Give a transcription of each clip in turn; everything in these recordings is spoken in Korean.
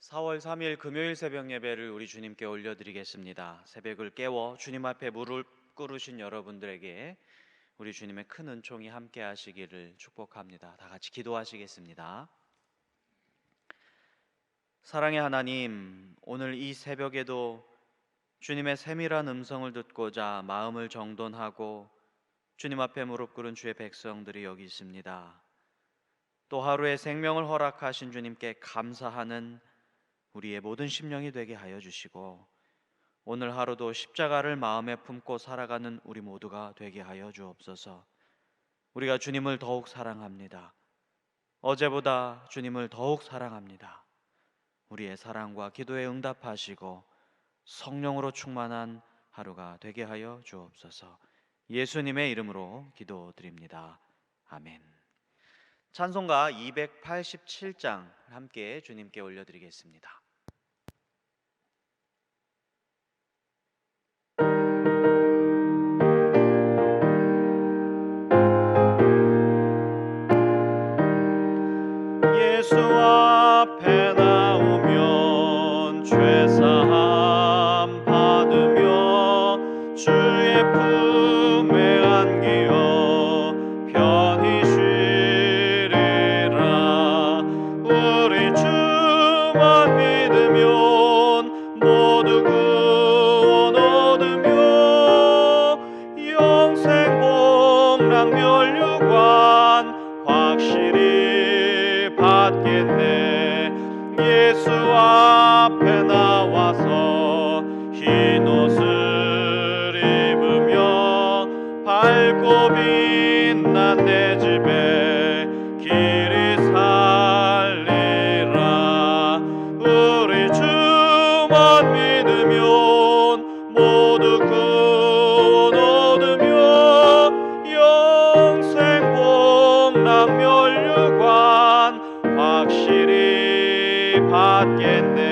4월 3일 금요일 새벽 예배를 우리 주님께 올려드리겠습니다. 새벽을 깨워 주님 앞에 무릎 꿇으신 여러분들에게 우리 주님의 큰 은총이 함께 하시기를 축복합니다. 다 같이 기도하시겠습니다. 사랑의 하나님, 오늘 이 새벽에도 주님의 세밀한 음성을 듣고자 마음을 정돈하고 주님 앞에 무릎 꿇은 주의 백성들이 여기 있습니다. 또 하루의 생명을 허락하신 주님께 감사하는 우리의 모든 심령이 되게 하여 주시고, 오늘 하루도 십자가를 마음에 품고 살아가는 우리 모두가 되게 하여 주옵소서. 우리가 주님을 더욱 사랑합니다. 어제보다 주님을 더욱 사랑합니다. 우리의 사랑과 기도에 응답하시고 성령으로 충만한 하루가 되게 하여 주옵소서. 예수님의 이름으로 기도드립니다. 아멘. 찬송가 287장 함께 주님께 올려드리겠습니다. 예수 앞에 나오면 죄사함 받으며 주의 품에 안기어 편히 쉬리라. 우리 주만 믿으면 모두 구원 얻으며 영생 복락 면류관 확실히 받겠네. 예수 앞에 나와서 흰 옷을 입으며 밝고 빛난 내 집에 길이 살리라. 우리 주만 믿으면 모두 구원 얻으며 영생 복락 면류관 확실히 받겠네.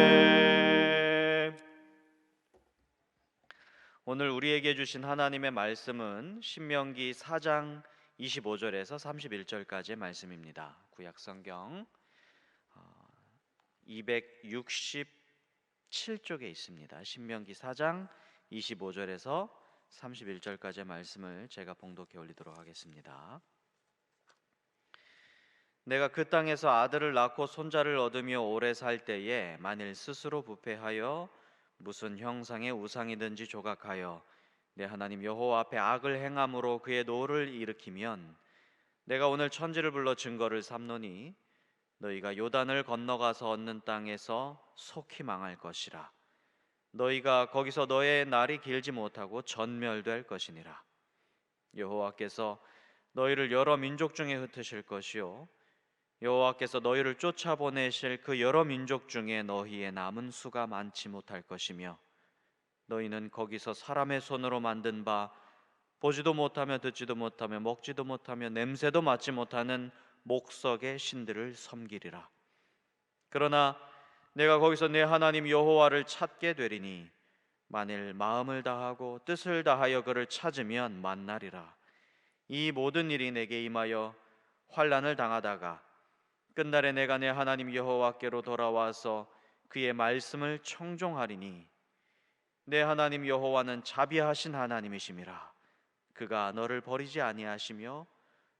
오늘 우리에게 주신 하나님의 말씀은 신명기 4장 25절에서 31절까지의 말씀입니다. 구약성경 267쪽에 있습니다. 신명기 4장 25절에서 31절까지의 말씀을 제가 봉독해 올리도록 하겠습니다. 내가 그 땅에서 아들을 낳고 손자를 얻으며 오래 살 때에 만일 스스로 부패하여 무슨 형상의 우상이든지 조각하여 내 하나님 여호와 앞에 악을 행함으로 그의 노를 일으키면 내가 오늘 천지를 불러 증거를 삼노니 너희가 요단을 건너가서 얻는 땅에서 속히 망할 것이라. 너희가 거기서 너의 날이 길지 못하고 전멸될 것이니라. 여호와께서 너희를 여러 민족 중에 흩으실 것이요 여호와께서 너희를 쫓아보내실 그 여러 민족 중에 너희의 남은 수가 많지 못할 것이며 너희는 거기서 사람의 손으로 만든 바 보지도 못하며 듣지도 못하며 먹지도 못하며 냄새도 맡지 못하는 목석의 신들을 섬기리라. 그러나 내가 거기서 내 하나님 여호와를 찾게 되리니 만일 마음을 다하고 뜻을 다하여 그를 찾으면 만나리라. 이 모든 일이 내게 임하여 환난을 당하다가 끝날에 내가 내 하나님 여호와께로 돌아와서 그의 말씀을 청종하리니 내 하나님 여호와는 자비하신 하나님이심이라. 그가 너를 버리지 아니하시며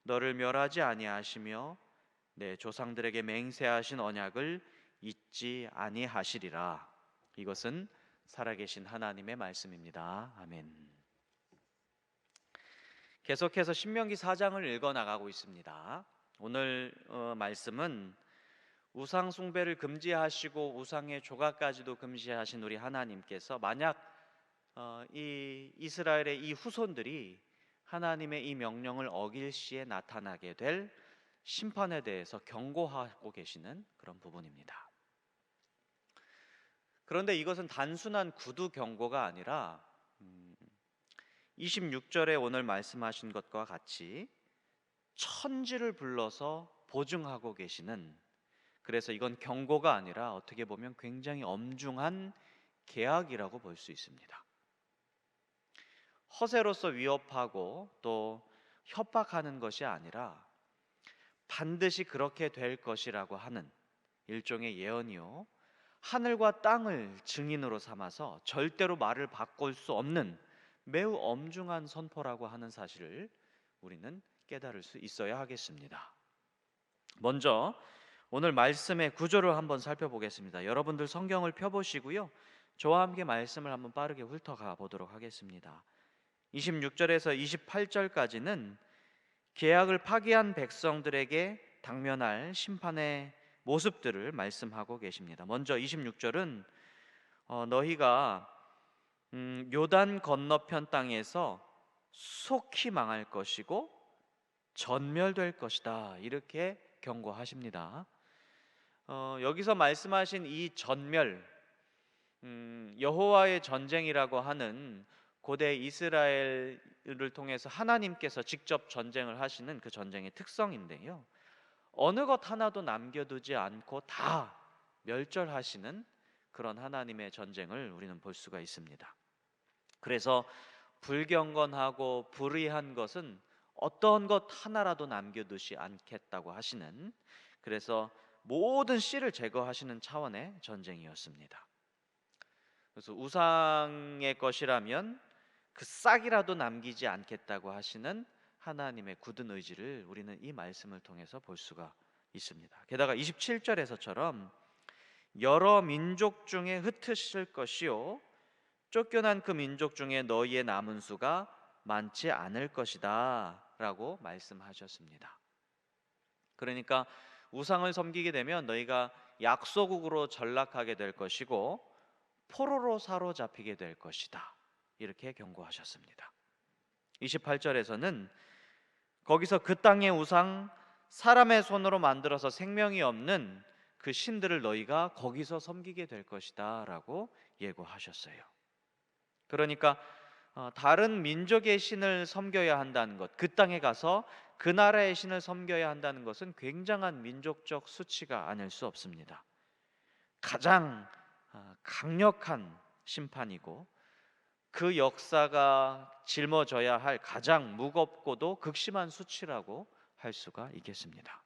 너를 멸하지 아니하시며 내 조상들에게 맹세하신 언약을 잊지 아니하시리라. 이것은 살아계신 하나님의 말씀입니다. 아멘. 계속해서 신명기 4장을 읽어 나가고 있습니다. 오늘 말씀은 우상 숭배를 금지하시고 우상의 조각까지도 금지하신 우리 하나님께서 만약 이 이스라엘의 이 후손들이 하나님의 이 명령을 어길 시에 나타나게 될 심판에 대해서 경고하고 계시는 그런 부분입니다. 그런데 이것은 단순한 구두 경고가 아니라 26절에 오늘 말씀하신 것과 같이 천지를 불러서 보증하고 계시는, 그래서 이건 경고가 아니라 어떻게 보면 굉장히 엄중한 계약이라고 볼 수 있습니다. 허세로서 위협하고 또 협박하는 것이 아니라 반드시 그렇게 될 것이라고 하는 일종의 예언이요, 하늘과 땅을 증인으로 삼아서 절대로 말을 바꿀 수 없는 매우 엄중한 선포라고 하는 사실을 우리는 깨달을 수 있어야 하겠습니다. 먼저 오늘 말씀의 구조를 한번 살펴보겠습니다. 여러분들 성경을 펴보시고요, 저와 함께 말씀을 한번 빠르게 훑어가 보도록 하겠습니다. 26절에서 28절까지는 계약을 파기한 백성들에게 당면할 심판의 모습들을 말씀하고 계십니다. 먼저 26절은 너희가 요단 건너편 땅에서 속히 망할 것이고 전멸될 것이다, 이렇게 경고하십니다. 여기서 말씀하신 이 전멸, 여호와의 전쟁이라고 하는 고대 이스라엘을 통해서 하나님께서 직접 전쟁을 하시는 그 전쟁의 특성인데요, 어느 것 하나도 남겨두지 않고 다 멸절하시는 그런 하나님의 전쟁을 우리는 볼 수가 있습니다. 그래서 불경건하고 불의한 것은 어떤 것 하나라도 남겨두지 않겠다고 하시는, 그래서 모든 씨를 제거하시는 차원의 전쟁이었습니다. 그래서 우상의 것이라면 그 싹이라도 남기지 않겠다고 하시는 하나님의 굳은 의지를 우리는 이 말씀을 통해서 볼 수가 있습니다. 게다가 27절에서처럼 여러 민족 중에 흩으실 것이요 쫓겨난 그 민족 중에 너희의 남은 수가 많지 않을 것이다 라고 말씀하셨습니다. 그러니까 우상을 섬기게 되면 너희가 약소국으로 전락하게 될 것이고 포로로 사로잡히게 될 것이다, 이렇게 경고하셨습니다. 28절에서는 거기서 그 땅의 우상, 사람의 손으로 만들어서 생명이 없는 그 신들을 너희가 거기서 섬기게 될 것이다 라고 예고하셨어요. 그러니까 다른 민족의 신을 섬겨야 한다는 것, 그 땅에 가서 그 나라의 신을 섬겨야 한다는 것은 굉장한 민족적 수치가 아닐 수 없습니다. 가장 강력한 심판이고 그 역사가 짊어져야 할 가장 무겁고도 극심한 수치라고 할 수가 있겠습니다.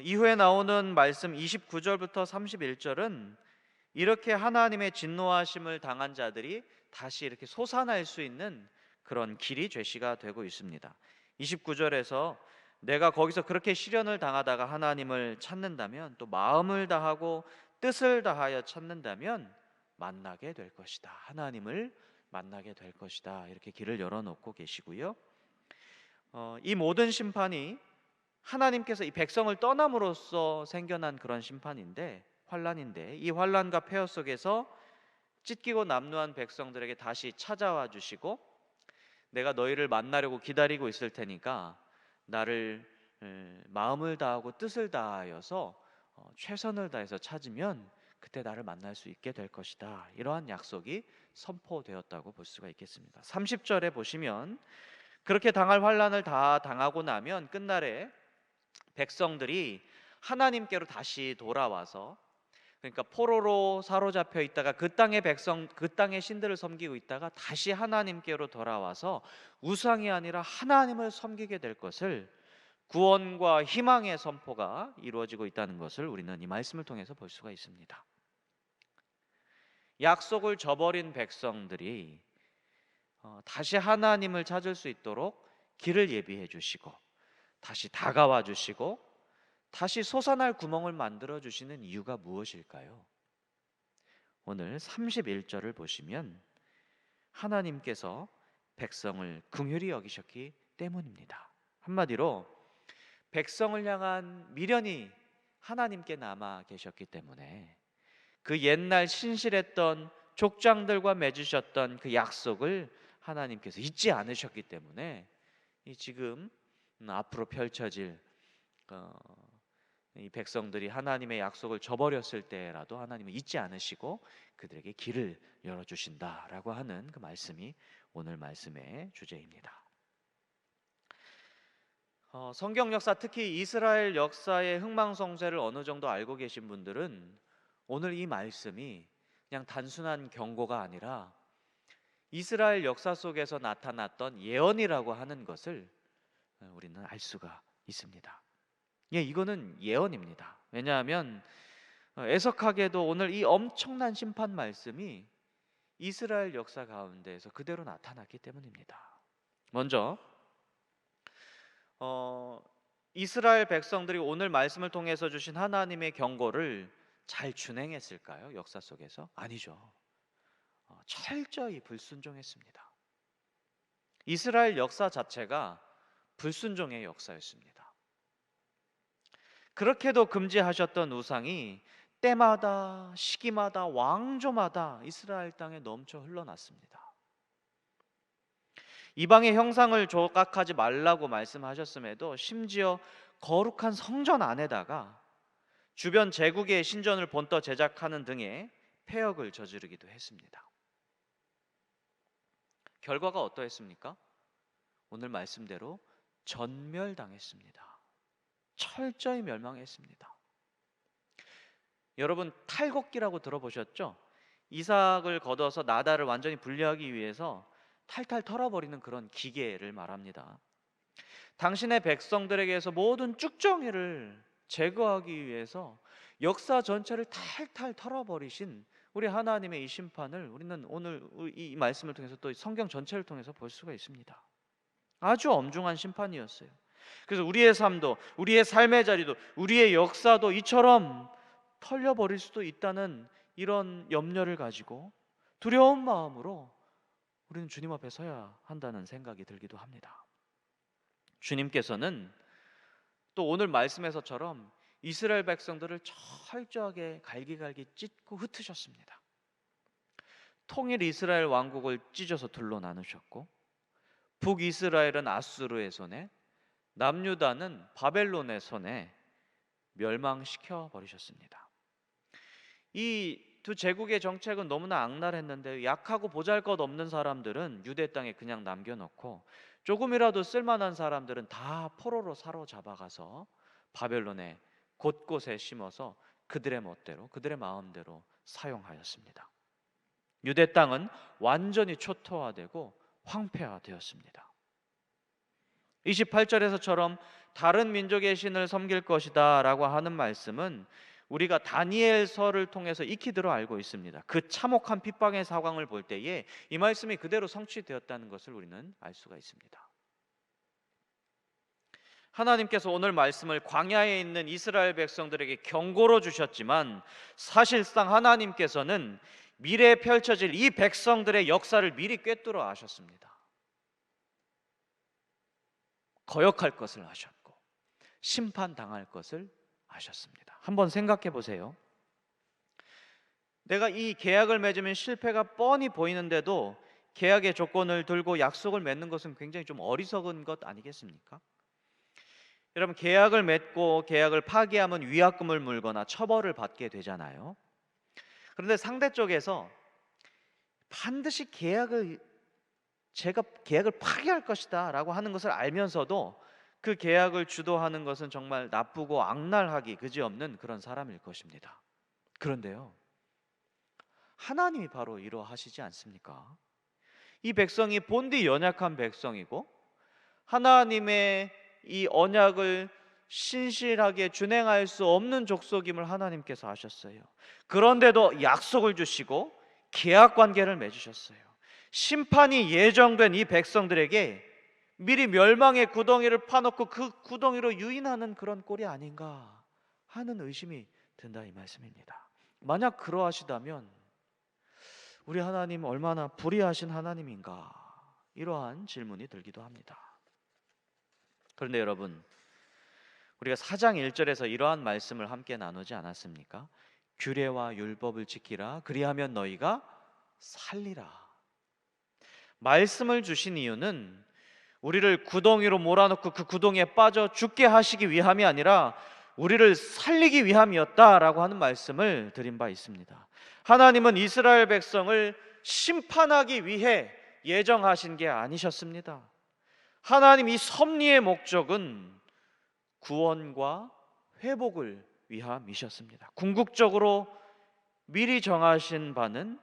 이후에 나오는 말씀 29절부터 31절은 이렇게 하나님의 진노하심을 당한 자들이 다시 이렇게 솟아날 수 있는 그런 길이 제시가 되고 있습니다. 29절에서 내가 거기서 그렇게 시련을 당하다가 하나님을 찾는다면, 또 마음을 다하고 뜻을 다하여 찾는다면 만나게 될 것이다, 하나님을 만나게 될 것이다, 이렇게 길을 열어놓고 계시고요. 이 모든 심판이 하나님께서 이 백성을 떠남으로써 생겨난 그런 심판인데, 환란인데, 이 환란과 폐허 속에서 찢기고 남루한 백성들에게 다시 찾아와 주시고 내가 너희를 만나려고 기다리고 있을 테니까 나를 마음을 다하고 뜻을 다하여서 최선을 다해서 찾으면 그때 나를 만날 수 있게 될 것이다, 이러한 약속이 선포되었다고 볼 수가 있겠습니다. 30절에 보시면 그렇게 당할 환란을 다 당하고 나면 끝날에 백성들이 하나님께로 다시 돌아와서, 그러니까 포로로 사로잡혀 있다가 그 땅의 백성, 그 땅의 신들을 섬기고 있다가 다시 하나님께로 돌아와서 우상이 아니라 하나님을 섬기게 될 것을, 구원과 희망의 선포가 이루어지고 있다는 것을 우리는 이 말씀을 통해서 볼 수가 있습니다. 약속을 저버린 백성들이 다시 하나님을 찾을 수 있도록 길을 예비해 주시고 다시 다가와 주시고 다시 솟아날 구멍을 만들어 주시는 이유가 무엇일까요? 오늘 31절을 보시면 하나님께서 백성을 긍휼히 여기셨기 때문입니다. 한마디로 백성을 향한 미련이 하나님께 남아 계셨기 때문에 그 옛날 신실했던 족장들과 맺으셨던 그 약속을 하나님께서 잊지 않으셨기 때문에 지금 앞으로 펼쳐질 이 백성들이 하나님의 약속을 저버렸을 때라도 하나님은 잊지 않으시고 그들에게 길을 열어주신다라고 하는 그 말씀이 오늘 말씀의 주제입니다. 성경 역사, 특히 이스라엘 역사의 흥망성쇠를 어느 정도 알고 계신 분들은 오늘 이 말씀이 그냥 단순한 경고가 아니라 이스라엘 역사 속에서 나타났던 예언이라고 하는 것을 우리는 알 수가 있습니다. 예, 이거는 예언입니다. 왜냐하면 애석하게도 오늘 이 엄청난 심판 말씀이 이스라엘 역사 가운데에서 그대로 나타났기 때문입니다. 먼저 이스라엘 백성들이 오늘 말씀을 통해서 주신 하나님의 경고를 잘 준행했을까요? 역사 속에서? 아니죠. 철저히 불순종했습니다. 이스라엘 역사 자체가 불순종의 역사였습니다. 그렇게도 금지하셨던 우상이 때마다 시기마다 왕조마다 이스라엘 땅에 넘쳐 흘러났습니다. 이방의 형상을 조각하지 말라고 말씀하셨음에도 심지어 거룩한 성전 안에다가 주변 제국의 신전을 본떠 제작하는 등의 폐역을 저지르기도 했습니다. 결과가 어떠했습니까? 오늘 말씀대로 전멸당했습니다. 철저히 멸망했습니다. 여러분, 탈곡기라고 들어보셨죠? 이삭을 걷어서 나다를 완전히 분리하기 위해서 탈탈 털어버리는 그런 기계를 말합니다. 당신의 백성들에게서 모든 쭉정이를 제거하기 위해서 역사 전체를 탈탈 털어버리신 우리 하나님의 이 심판을 우리는 오늘 이 말씀을 통해서 또 성경 전체를 통해서 볼 수가 있습니다. 아주 엄중한 심판이었어요. 그래서 우리의 삶도, 우리의 삶의 자리도, 우리의 역사도 이처럼 털려버릴 수도 있다는 이런 염려를 가지고 두려운 마음으로 우리는 주님 앞에 서야 한다는 생각이 들기도 합니다. 주님께서는 또 오늘 말씀에서처럼 이스라엘 백성들을 철저하게 갈기갈기 찢고 흩으셨습니다. 통일 이스라엘 왕국을 찢어서 둘로 나누셨고, 북이스라엘은 아수르의 손에, 남유다는 바벨론의 손에 멸망시켜 버리셨습니다. 이 두 제국의 정책은 너무나 악랄했는데 약하고 보잘것없는 사람들은 유대 땅에 그냥 남겨놓고 조금이라도 쓸만한 사람들은 다 포로로 사로잡아가서 바벨론에 곳곳에 심어서 그들의 멋대로, 그들의 마음대로 사용하였습니다. 유대 땅은 완전히 초토화되고 황폐화되었습니다. 28절에서처럼 다른 민족의 신을 섬길 것이다 라고 하는 말씀은 우리가 다니엘서를 통해서 익히 들어 알고 있습니다. 그 참혹한 핍박의 상황을 볼 때에 이 말씀이 그대로 성취되었다는 것을 우리는 알 수가 있습니다. 하나님께서 오늘 말씀을 광야에 있는 이스라엘 백성들에게 경고로 주셨지만 사실상 하나님께서는 미래에 펼쳐질 이 백성들의 역사를 미리 꿰뚫어 아셨습니다. 거역할 것을 아셨고 심판당할 것을 아셨습니다. 한번 생각해 보세요. 내가 이 계약을 맺으면 실패가 뻔히 보이는데도 계약의 조건을 들고 약속을 맺는 것은 굉장히 좀 어리석은 것 아니겠습니까? 여러분, 계약을 맺고 계약을 파기하면 위약금을 물거나 처벌을 받게 되잖아요. 그런데 상대 쪽에서 반드시 제가 계약을 파기할 것이다 라고 하는 것을 알면서도 그 계약을 주도하는 것은 정말 나쁘고 악랄하기 그지없는 그런 사람일 것입니다. 그런데요, 하나님이 바로 이러하시지 않습니까? 이 백성이 본디 연약한 백성이고 하나님의 이 언약을 신실하게 준행할 수 없는 족속임을 하나님께서 아셨어요. 그런데도 약속을 주시고 계약 관계를 맺으셨어요. 심판이 예정된 이 백성들에게 미리 멸망의 구덩이를 파놓고 그 구덩이로 유인하는 그런 꼴이 아닌가 하는 의심이 든다 이 말씀입니다. 만약 그러하시다면 우리 하나님 얼마나 불의하신 하나님인가, 이러한 질문이 들기도 합니다. 그런데 여러분, 우리가 4장 1절에서 이러한 말씀을 함께 나누지 않았습니까? 규례와 율법을 지키라, 그리하면 너희가 살리라. 말씀을 주신 이유는 우리를 구덩이로 몰아넣고 그 구덩이에 빠져 죽게 하시기 위함이 아니라 우리를 살리기 위함이었다라고 하는 말씀을 드린 바 있습니다. 하나님은 이스라엘 백성을 심판하기 위해 예정하신 게 아니셨습니다. 하나님 이 섭리의 목적은 구원과 회복을 위함이셨습니다. 궁극적으로 미리 정하신 바는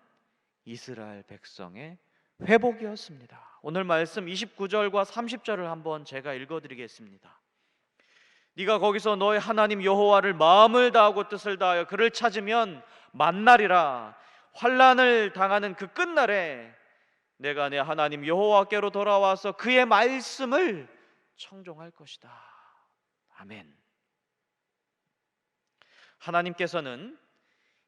이스라엘 백성의 회복이었습니다. 오늘 말씀 29절과 30절을 한번 제가 읽어드리겠습니다. 네가 거기서 너의 하나님 여호와를 마음을 다하고 뜻을 다하여 그를 찾으면 만날이라. 환난을 당하는 그 끝날에 내가 내 하나님 여호와께로 돌아와서 그의 말씀을 청종할 것이다. 아멘. 하나님께서는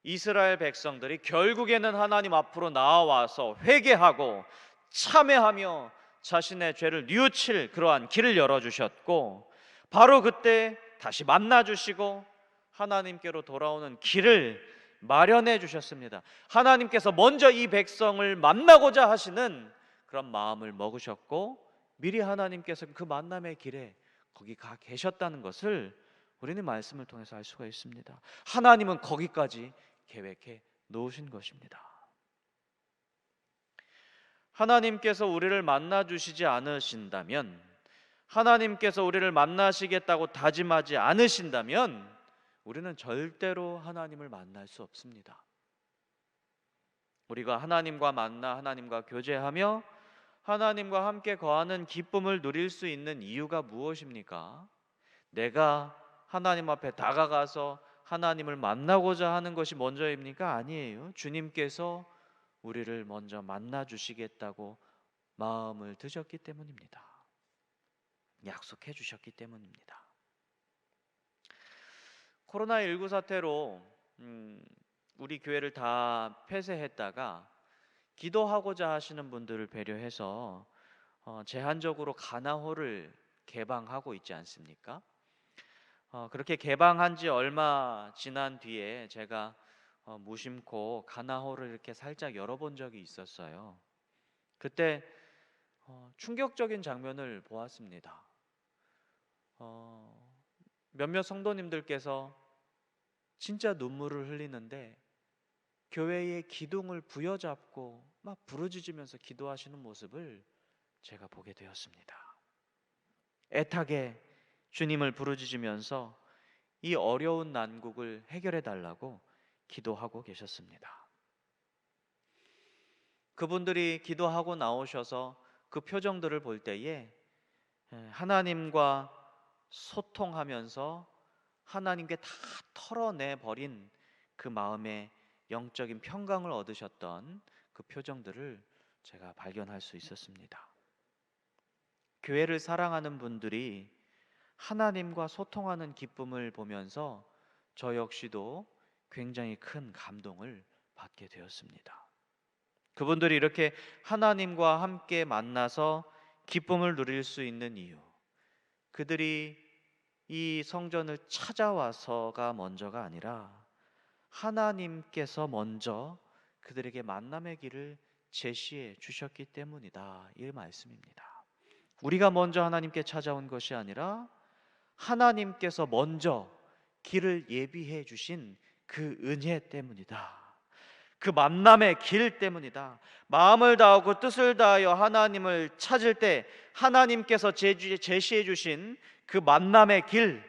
이스라엘 백성들이 결국에는 하나님 앞으로 나와서 회개하고 참회하며 자신의 죄를 뉘우칠 그러한 길을 열어주셨고, 바로 그때 다시 만나주시고 하나님께로 돌아오는 길을 마련해 주셨습니다. 하나님께서 먼저 이 백성을 만나고자 하시는 그런 마음을 먹으셨고, 미리 하나님께서 그 만남의 길에 거기 가 계셨다는 것을 우리는 말씀을 통해서 알 수가 있습니다. 하나님은 거기까지 계획해 놓으신 것입니다. 하나님께서 우리를 만나 주시지 않으신다면, 하나님께서 우리를 만나시겠다고 다짐하지 않으신다면 우리는 절대로 하나님을 만날 수 없습니다. 우리가 하나님과 만나 하나님과 교제하며 하나님과 함께 거하는 기쁨을 누릴 수 있는 이유가 무엇입니까? 내가 하나님 앞에 다가가서 하나님을 만나고자 하는 것이 먼저입니까? 아니에요. 주님께서 우리를 먼저 만나 주시겠다고 마음을 드셨기 때문입니다. 약속해 주셨기 때문입니다. 코로나19 사태로 우리 교회를 다 폐쇄했다가 기도하고자 하시는 분들을 배려해서 제한적으로 가나홀을 개방하고 있지 않습니까? 그렇게 개방한 지 얼마 지난 뒤에 제가 무심코 가나홀을 이렇게 살짝 열어본 적이 있었어요. 그때 충격적인 장면을 보았습니다. 몇몇 성도님들께서 진짜 눈물을 흘리는데 교회의 기둥을 부여잡고 막 부르짖으면서 기도하시는 모습을 제가 보게 되었습니다. 애타게 주님을 부르짖으면서 이 어려운 난국을 해결해 달라고 기도하고 계셨습니다. 그분들이 기도하고 나오셔서 그 표정들을 볼 때에 하나님과 소통하면서 하나님께 다 털어내 버린 그 마음의 영적인 평강을 얻으셨던 그 표정들을 제가 발견할 수 있었습니다. 교회를 사랑하는 분들이 하나님과 소통하는 기쁨을 보면서 저 역시도 굉장히 큰 감동을 받게 되었습니다. 그분들이 이렇게 하나님과 함께 만나서 기쁨을 누릴 수 있는 이유, 그들이 이 성전을 찾아와서가 먼저가 아니라 하나님께서 먼저 그들에게 만남의 길을 제시해 주셨기 때문이다, 이 말씀입니다. 우리가 먼저 하나님께 찾아온 것이 아니라 하나님께서 먼저 길을 예비해 주신 그 은혜 때문이다. 그 만남의 길 때문이다. 마음을 다하고 뜻을 다하여 하나님을 찾을 때 하나님께서 제시해 주신 그 만남의 길,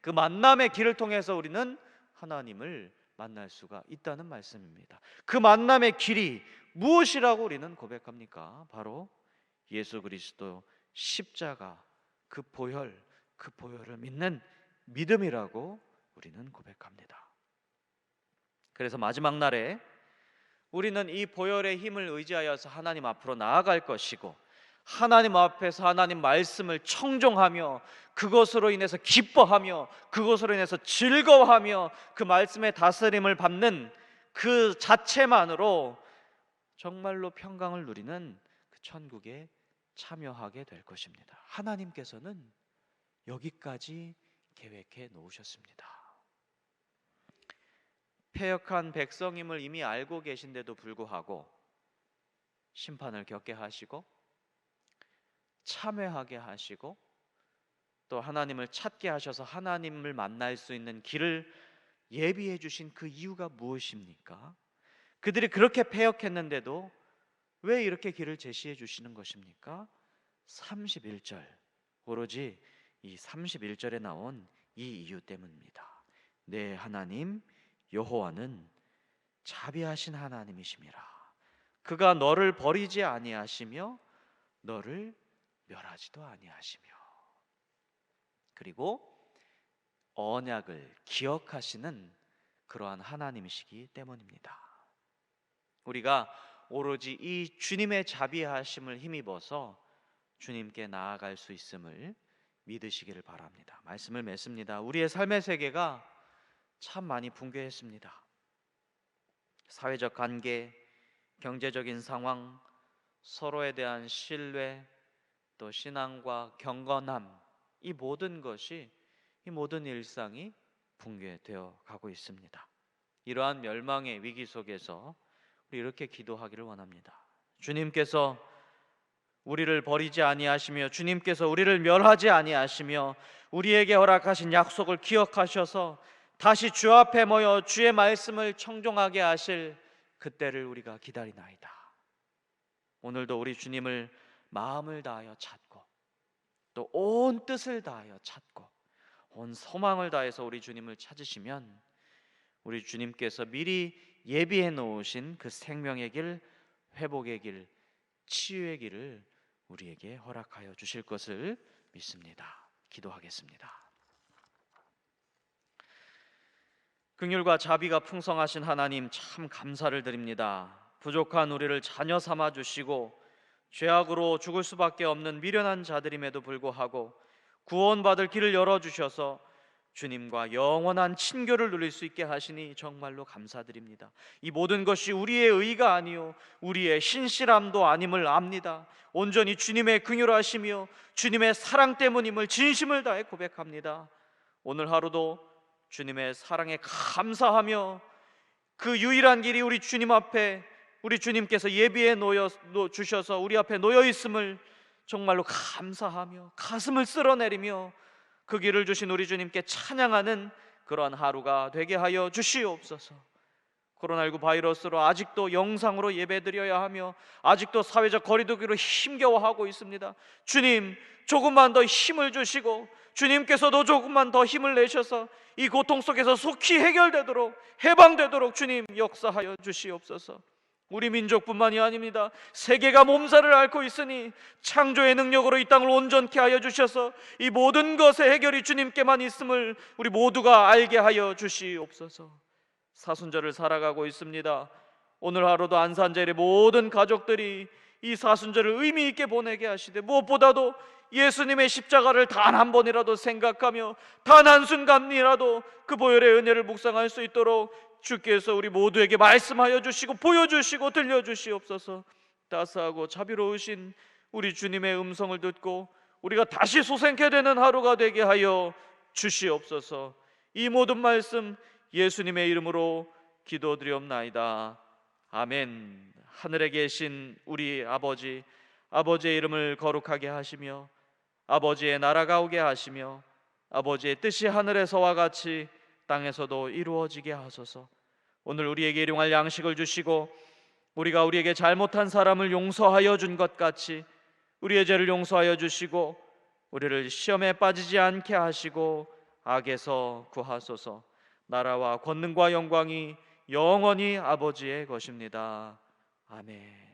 그 만남의 길을 통해서 우리는 하나님을 만날 수가 있다는 말씀입니다. 그 만남의 길이 무엇이라고 우리는 고백합니까? 바로 예수 그리스도 십자가, 그 보혈을 믿는 믿음이라고 우리는 고백합니다. 그래서 마지막 날에 우리는 이 보혈의 힘을 의지하여서 하나님 앞으로 나아갈 것이고, 하나님 앞에서 하나님 말씀을 청종하며 그것으로 인해서 기뻐하며 그것으로 인해서 즐거워하며 그 말씀의 다스림을 받는 그 자체만으로 정말로 평강을 누리는 그 천국에 참여하게 될 것입니다. 하나님께서는 여기까지 계획해 놓으셨습니다. 패역한 백성임을 이미 알고 계신데도 불구하고 심판을 겪게 하시고 참회하게 하시고 또 하나님을 찾게 하셔서 하나님을 만날 수 있는 길을 예비해 주신 그 이유가 무엇입니까? 그들이 그렇게 패역했는데도 왜 이렇게 길을 제시해 주시는 것입니까? 31절, 오로지 이 31절에 나온 이 이유 때문입니다. 내 하나님 여호와는 자비하신 하나님이심이라. 그가 너를 버리지 아니하시며 너를 멸하지도 아니하시며. 그리고 언약을 기억하시는 그러한 하나님이시기 때문입니다. 우리가 오로지 이 주님의 자비하심을 힘입어서 주님께 나아갈 수 있음을 믿으시기를 바랍니다. 말씀을 맺습니다. 우리의 삶의 세계가 참 많이 붕괴했습니다. 사회적 관계, 경제적인 상황, 서로에 대한 신뢰, 또 신앙과 경건함, 이 모든 것이, 이 모든 일상이 붕괴되어 가고 있습니다. 이러한 멸망의 위기 속에서 우리 이렇게 기도하기를 원합니다. 주님께서 우리를 버리지 아니하시며 주님께서 우리를 멸하지 아니하시며 우리에게 허락하신 약속을 기억하셔서 다시 주 앞에 모여 주의 말씀을 청종하게 하실 그때를 우리가 기다리나이다. 오늘도 우리 주님을 마음을 다하여 찾고 또 온 뜻을 다하여 찾고 온 소망을 다해서 우리 주님을 찾으시면 우리 주님께서 미리 예비해 놓으신 그 생명의 길, 회복의 길, 치유의 길을 우리에게 허락하여 주실 것을 믿습니다. 기도하겠습니다. 긍휼과 자비가 풍성하신 하나님, 참 감사를 드립니다. 부족한 우리를 자녀 삼아 주시고 죄악으로 죽을 수밖에 없는 미련한 자들임에도 불구하고 구원받을 길을 열어주셔서 주님과 영원한 친교를 누릴 수 있게 하시니 정말로 감사드립니다. 이 모든 것이 우리의 의가 아니요 우리의 신실함도 아님을 압니다. 온전히 주님의 긍휼하시며 주님의 사랑 때문임을 진심을 다해 고백합니다. 오늘 하루도 주님의 사랑에 감사하며 그 유일한 길이 우리 주님 앞에, 우리 주님께서 예비해 주셔서 우리 앞에 놓여 있음을 정말로 감사하며 가슴을 쓸어내리며 그 길을 주신 우리 주님께 찬양하는 그러한 하루가 되게 하여 주시옵소서. 코로나19 바이러스로 아직도 영상으로 예배드려야 하며 아직도 사회적 거리두기로 힘겨워하고 있습니다. 주님, 조금만 더 힘을 주시고 주님께서도 조금만 더 힘을 내셔서 이 고통 속에서 속히 해결되도록, 해방되도록 주님 역사하여 주시옵소서. 우리 민족뿐만이 아닙니다. 세계가 몸살을 앓고 있으니 창조의 능력으로 이 땅을 온전케 하여 주셔서 이 모든 것의 해결이 주님께만 있음을 우리 모두가 알게 하여 주시옵소서. 사순절을 살아가고 있습니다. 오늘 하루도 안산제일의 모든 가족들이 이 사순절을 의미 있게 보내게 하시되 무엇보다도 예수님의 십자가를 단 한 번이라도 생각하며 단 한순간이라도 그 보혈의 은혜를 묵상할 수 있도록 주께서 우리 모두에게 말씀하여 주시고 보여주시고 들려주시옵소서. 따스하고 자비로우신 우리 주님의 음성을 듣고 우리가 다시 소생케 되는 하루가 되게 하여 주시옵소서. 이 모든 말씀 예수님의 이름으로 기도드리옵나이다. 아멘. 하늘에 계신 우리 아버지, 아버지의 이름을 거룩하게 하시며 아버지의 나라가 오게 하시며 아버지의 뜻이 하늘에서와 같이 땅에서도 이루어지게 하소서. 오늘 우리에게 일용할 양식을 주시고 우리가 우리에게 잘못한 사람을 용서하여 준 것 같이 우리의 죄를 용서하여 주시고 우리를 시험에 빠지지 않게 하시고 악에서 구하소서. 나라와 권능과 영광이 영원히 아버지의 것입니다. 아멘.